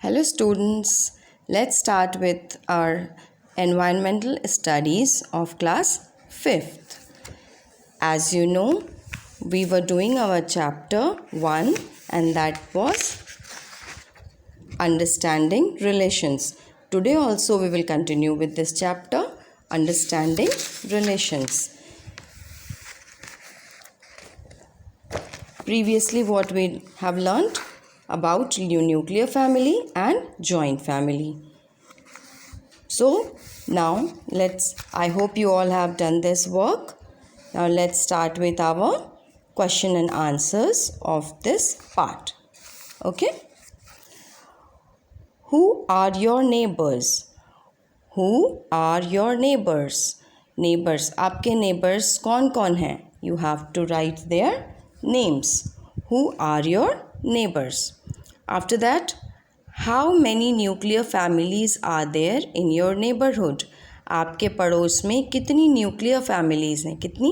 Hello students, let's start with our environmental studies of class 5th. As you know, we were doing our chapter 1 and that was understanding relations. Today also we will continue with this chapter, understanding relations. Previously what we have learnt about nuclear family and joint family. So now I hope you all have done this work. Now let's start with our question and answers of this part. Okay. Who are your neighbors? Who are your neighbors? Neighbors, आपके neighbors कौन कौन हैं? You have to write their names. Who are your neighbors? After that, how many nuclear families are there in your neighborhood? आपके पड़ोस में कितनी nuclear families हैं, कितनी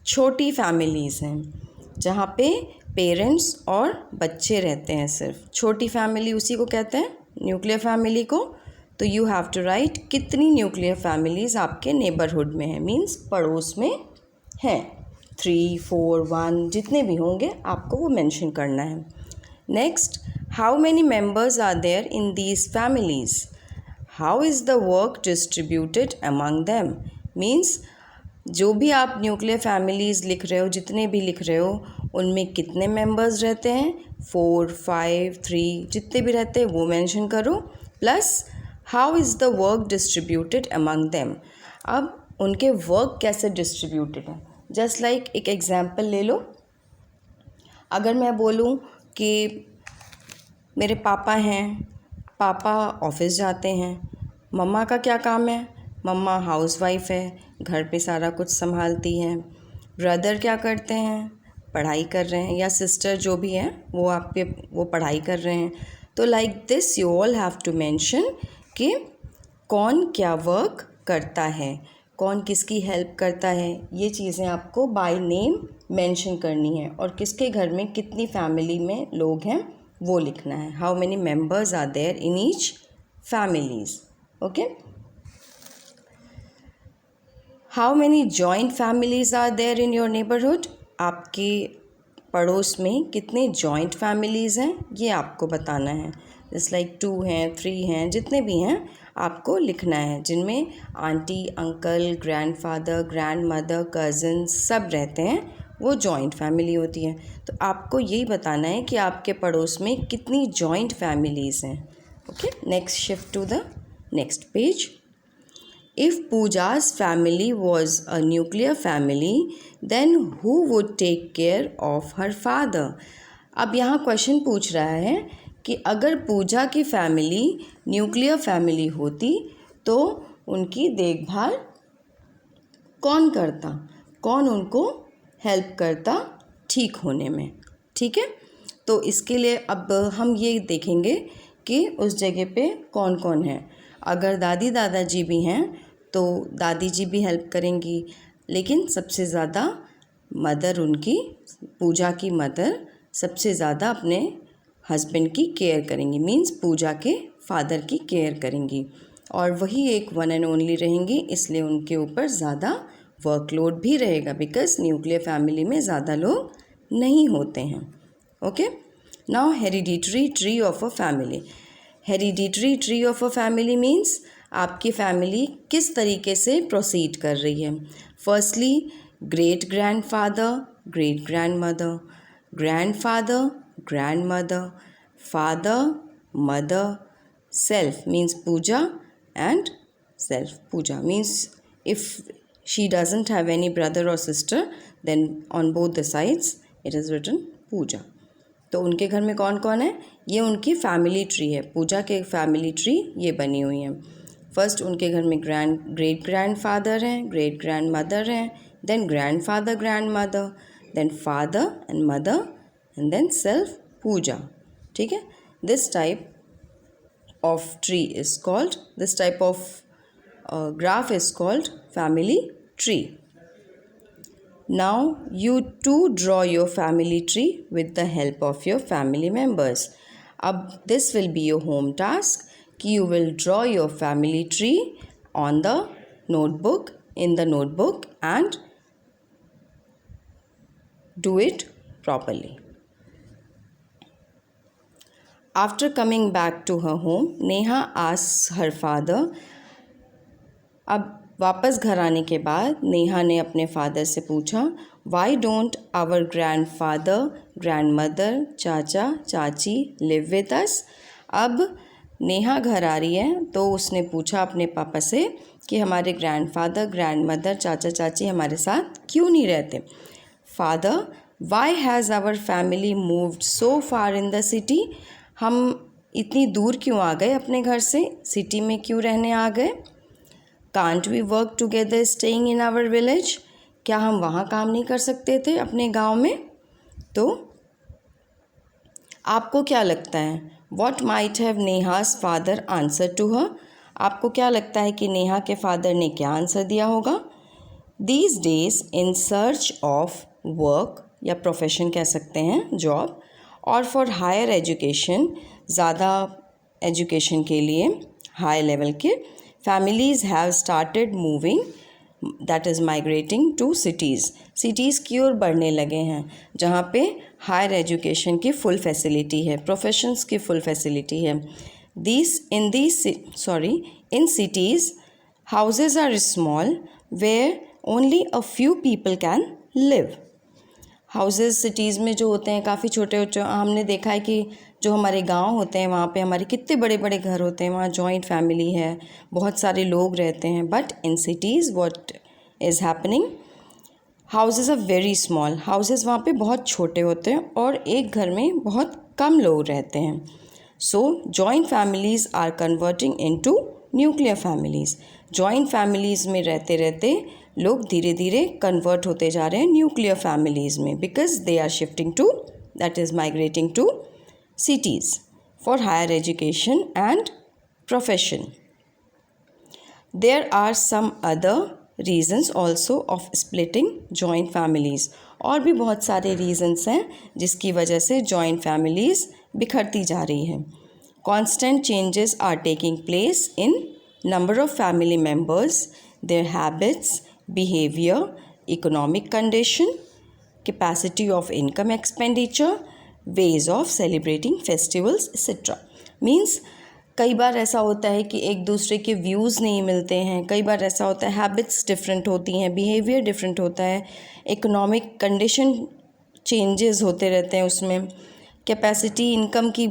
छोटी फैमिलीज़ हैं जहाँ पे पेरेंट्स और बच्चे रहते हैं सिर्फ. छोटी फैमिली उसी को कहते हैं न्यूक्लियर फैमिली को. तो यू हैव टू राइट कितनी न्यूक्लियर फैमिलीज़ आपके नेबरहुड में है, मीन्स पड़ोस में हैं. 3, 4, 1 जितने भी होंगे आपको वो मेंशन करना है. Next, how many members are there in these families? How is the work distributed among them? Means जो भी आप न्यूक्लियर फैमिलीज़ लिख रहे हो, जितने भी लिख रहे हो, उनमें कितने मेंबर्स रहते हैं? 4, 5, 3 जितने भी रहते हैं वो मेंशन करो. Plus how is the work distributed among them? अब उनके वर्क कैसे डिस्ट्रीब्यूटेड है? जस्ट लाइक एक एग्जांपल ले लो. अगर मैं बोलूँ कि मेरे पापा हैं, पापा ऑफिस जाते हैं. मम्मा का क्या काम है? मम्मा हाउसवाइफ है, घर पे सारा कुछ संभालती हैं. ब्रदर क्या करते हैं? पढ़ाई कर रहे हैं, या सिस्टर जो भी है वो पढ़ाई कर रहे हैं. तो like this you all have to mention कि कौन क्या वर्क करता है, कौन किसकी हेल्प करता है. ये चीज़ें आपको बाय नेम मेंशन करनी है. और किसके घर में कितनी फैमिली में लोग हैं वो लिखना है. How many members are there in each families. Okay. How many joint families are there in your neighbourhood? आपके पड़ोस में कितने जॉइंट फैमिलीज़ हैं ये आपको बताना है. जस्ट लाइक 2 हैं, 3 हैं, जितने भी हैं आपको लिखना है, जिनमें aunty, uncle, grandfather, grandmother, cousins सब रहते हैं, वो जॉइंट फैमिली होती है. तो आपको यही बताना है कि आपके पड़ोस में कितनी जॉइंट फैमिलीज़ हैं. Okay. Next, shift to the next page. If Pooja's family was a nuclear family, then who would take care of her father? अब यहाँ क्वेश्चन पूछ रहा है कि अगर पूजा की फैमिली न्यूक्लियर फैमिली होती तो उनकी देखभाल कौन करता, कौन उनको हेल्प करता ठीक होने में. ठीक है. तो इसके लिए अब हम ये देखेंगे कि उस जगह पे कौन कौन है. अगर दादी दादाजी भी हैं तो दादी जी भी हेल्प करेंगी, लेकिन सबसे ज़्यादा मदर उनकी, पूजा की मदर सबसे ज़्यादा अपने हस्बैंड की केयर करेंगी, मींस पूजा के फादर की केयर करेंगी. और वही एक वन एंड ओनली रहेंगी, इसलिए उनके ऊपर ज़्यादा वर्कलोड भी रहेगा, बिकॉज न्यूक्लियर फैमिली में ज़्यादा लोग नहीं होते हैं. Okay. Now hereditary tree of a family. Hereditary tree of a family means आपकी फैमिली किस तरीके से प्रोसीड कर रही है. Firstly great grandfather, great grandmother, grandfather, grandmother, father, mother, self means Pooja, and self. Pooja means if she doesn't have any brother or sister, then on both the sides it is written पूजा. तो उनके घर में कौन कौन है? ये उनकी फैमिली ट्री है. पूजा के फैमिली ट्री ये बनी हुई है. फर्स्ट उनके घर में ग्रेट ग्रैंड फादर हैं, ग्रेट ग्रैंड मदर हैं, then grandfather, grandmother, then father and mother, and then self Puja. ठीक है. This type of tree is called, this type of graph is called family tree. Now you too draw your family tree with the help of your family members. अब this will be your home task कि you will draw your family tree on the notebook, in the notebook, and do it properly. After coming back to her home, Neha asks her father. अब वापस घर आने के बाद नेहा ने अपने father से पूछा, why don't our grandfather, grandmother, चाचा चाची लिव विद अस। अब नेहा घर आ रही है तो उसने पूछा अपने पापा से कि हमारे ग्रैंड फादर, ग्रैंड मदर, चाचा चाची हमारे साथ क्यों नहीं रहते। Father, why has our family moved so far in the city. हम इतनी दूर क्यों आ गए अपने घर से, सिटी में क्यों रहने आ गए। Can't we work together staying in our village. क्या हम वहाँ काम नहीं कर सकते थे अपने गांव में। तो आपको क्या लगता है, what might have Neha's father answer to her. आपको क्या लगता है कि नेहा के फादर ने क्या आंसर दिया होगा। These days in search of work, या प्रोफेशन कह सकते हैं, जॉब, और फॉर हायर एजुकेशन, ज़्यादा एजुकेशन के लिए हाई लेवल के, families have started moving, that is migrating to cities. Cities की ओर बढ़ने लगे हैं जहाँ पे हायर एजुकेशन की फुल फैसिलिटी है, प्रोफेशंस की फुल फैसिलिटी है। In cities, houses are small where only a few people can live. Houses cities में जो होते हैं काफ़ी छोटे छोटे, हमने देखा है कि जो हमारे गांव होते हैं वहाँ पे हमारे कितने बड़े बड़े घर होते हैं, वहाँ जॉइंट फैमिली है, बहुत सारे लोग रहते हैं। But in cities what is happening, houses are very small. Houses वहाँ पे बहुत छोटे होते हैं और एक घर में बहुत कम लोग रहते हैं। So joint families are converting into nuclear families. Joint families में रहते रहते लोग धीरे धीरे कन्वर्ट होते जा रहे हैं न्यूक्लियर फैमिलीज़ में, because they are shifting to, that is migrating to cities for higher education and profession. There are some other reasons also of splitting joint families. और भी बहुत सारे reasons हैं जिसकी वजह से joint families बिखरती जा रही हैं। Constant changes are taking place in number of family members, their habits, behavior, economic condition, capacity of income expenditure, ways of celebrating festivals etc. Means कई बार ऐसा होता है कि एक दूसरे के व्यूज़ नहीं मिलते हैं, कई बार ऐसा होता है हैबिट्स डिफरेंट होती हैं, बिहेवियर डिफरेंट होता है, इकोनॉमिक कंडीशन चेंजेस होते रहते हैं, उसमें कैपेसिटी इनकम की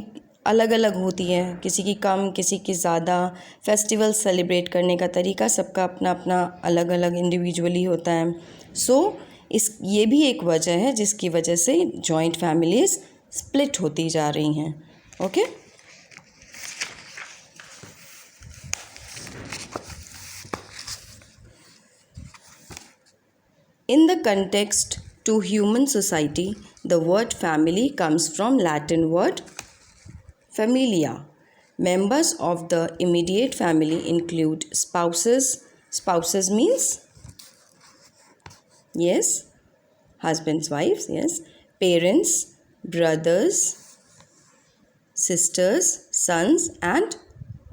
अलग अलग होती है, किसी की कम किसी की ज़्यादा, फेस्टिवल सेलिब्रेट करने का तरीका सबका अपना अपना अलग अलग इंडिविजुअली होता है। ये भी एक वजह है जिसकी वजह से जॉइंट फैमिलीज़ स्प्लिट होती जा रही हैं। Okay, in the context to human society, the word family comes from Latin word familia. Members of the immediate family include spouses. Spouses means, yes, husbands, wives, yes, parents, brothers, sisters, sons and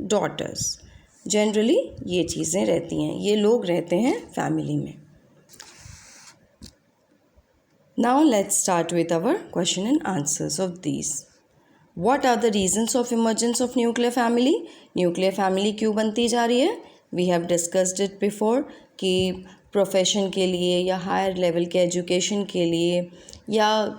daughters. Generally ये चीज़ें रहती हैं, ये लोग रहते हैं family में। Now let's start with our question and answers of these. What are the reasons of emergence of nuclear family? Nuclear family क्यों बनती जा रही है? We have discussed it before कि प्रोफेशन के लिए या हायर लेवल के एजुकेशन के लिए या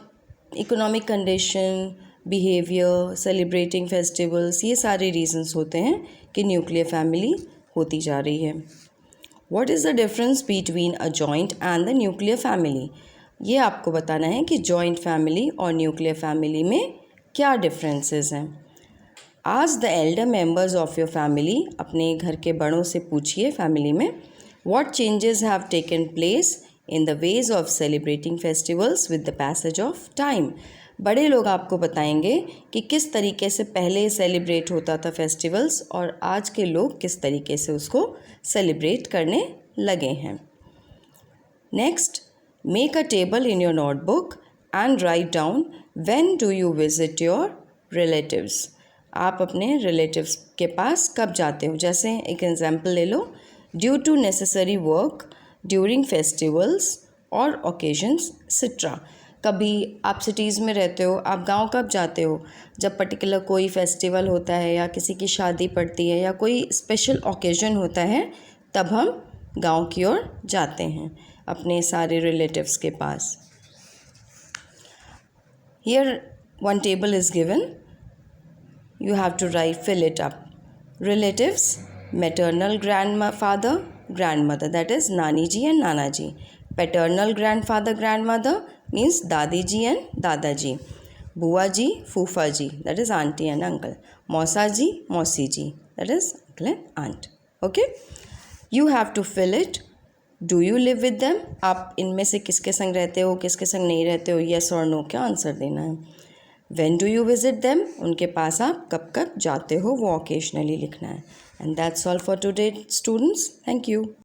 economic condition, behaviour, celebrating festivals, ये सारे रीजंस होते हैं कि न्यूक्लियर फैमिली होती जा रही है। What is the difference between a joint and the nuclear family? ये आपको बताना है कि जॉइंट फैमिली और न्यूक्लियर फैमिली में क्या डिफरेंसेस हैं। आज the Elder members of your family, अपने घर के बड़ों से पूछिए फैमिली में, what changes have taken place in the ways of celebrating festivals with the passage of time. बड़े लोग आपको बताएंगे कि किस तरीके से पहले सेलिब्रेट होता था फेस्टिवल्स और आज के लोग किस तरीके से उसको सेलिब्रेट करने लगे हैं। Next, make a table in your notebook and write down when do you visit your relatives. आप अपने रिलेटिव्स के पास कब जाते हो। जैसे एक एग्जांपल ले लो, due to necessary work, during festivals और ओकेजन्स एक्सेट्रा। कभी आप सिटीज़ में रहते हो, आप गांव कब जाते हो, जब पर्टिकुलर कोई फेस्टिवल होता है या किसी की शादी पड़ती है या कोई स्पेशल ओकेजन होता है, तब हम गांव की ओर जाते हैं अपने सारे रिलेटिव्स के पास। Here one table is given, you have to write, fill it up. Relatives, maternal grandfather, grandmother, that is Nani ji and Nana ji. Paternal grandfather, grandmother means Dadi ji and Dada ji. Bua ji, Fufa ji, that is auntie and uncle. Mausa ji, Mausi ji, that is uncle and aunt. Okay? You have to fill it. Do you live with them? आप इनमें से किसके संग रहते हो, किसके संग नहीं रहते हो, yes or no का आंसर देना है। When do you visit them? उनके पास आप कब कब जाते हो, वो occasionally लिखना है। And that's all for today, students. Thank you.